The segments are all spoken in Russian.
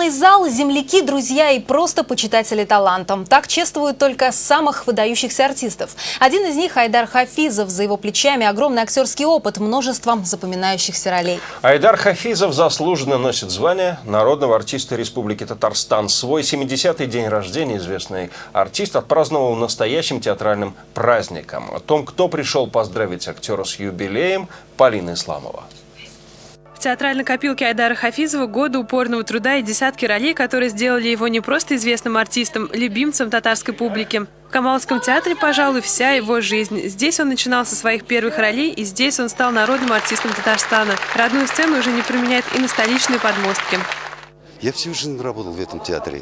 Полный зал, земляки, друзья и просто почитатели талантом. Так чествуют только самых выдающихся артистов. Один из них – Айдар Хафизов. За его плечами огромный актерский опыт, множеством запоминающихся ролей. Айдар Хафизов заслуженно носит звание народного артиста Республики Татарстан. Свой 70-й день рождения известный артист отпраздновал настоящим театральным праздником. О том, кто пришел поздравить актера с юбилеем, Полина Исламова. В театральной копилке Айдара Хафизова годы упорного труда и десятки ролей, которые сделали его не просто известным артистом, любимцем татарской публики. В Камаловском театре, пожалуй, вся его жизнь. Здесь он начинал со своих первых ролей, и здесь он стал народным артистом Татарстана. Родную сцену уже не применяет и на столичные подмостки. Я всю жизнь работал в этом театре.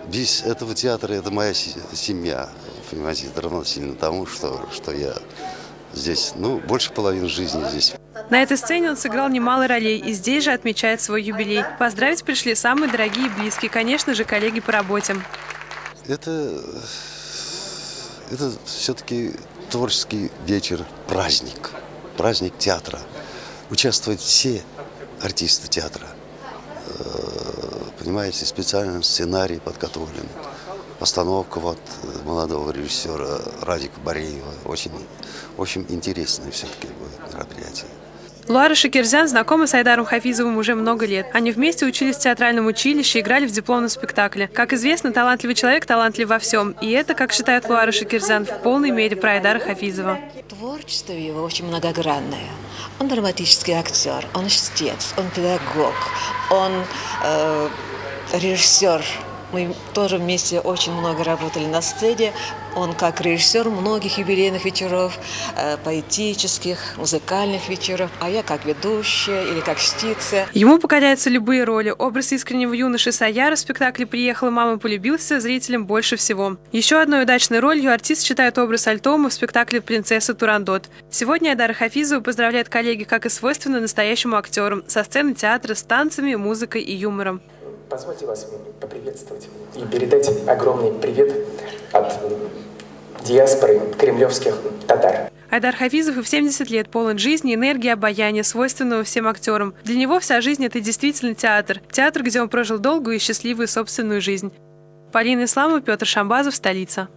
Без этого театра это моя семья. Понимаете, это равносильно тому, что я здесь, больше половины жизни здесь. На этой сцене он сыграл немало ролей и здесь же отмечает свой юбилей. Поздравить пришли самые дорогие и близкие, конечно же, коллеги по работе. Это все-таки творческий вечер, праздник театра. Участвуют все артисты театра. Понимаете, специальный сценарий подготовлен. Постановка молодого режиссера Радика Бореева. Очень интересное все-таки будет мероприятие. Луара Шакирзян знакома с Айдаром Хафизовым уже много лет. Они вместе учились в театральном училище, играли в дипломном спектакле. Как известно, талантливый человек талантлив во всем. И это, как считает Луара Шакирзян, в полной мере про Айдара Хафизова. Творчество его очень многогранное. Он драматический актер, он чтец, он педагог, он режиссер. Мы тоже вместе очень много работали на сцене. Он как режиссер многих юбилейных вечеров, поэтических, музыкальных вечеров, а я как ведущая или как чтица. Ему покоряются любые роли. Образ искреннего юноши Саяра в спектакле «Приехала мама» полюбился зрителям больше всего. Еще одной удачной ролью артист считает образ Альтома в спектакле «Принцесса Турандот». Сегодня Айдара Хафизова поздравляет коллеги, как и свойственно настоящему актеру, со сцены театра с танцами, музыкой и юмором. Позвольте вас поприветствовать и передать огромный привет от диаспоры кремлевских татар. Айдар Хафизов и в 70 лет полон жизни, энергии, обаяния, свойственного всем актерам. Для него вся жизнь – это действительно театр. Театр, где он прожил долгую и счастливую собственную жизнь. Полина Исламова, Петр Шамбазов, столица.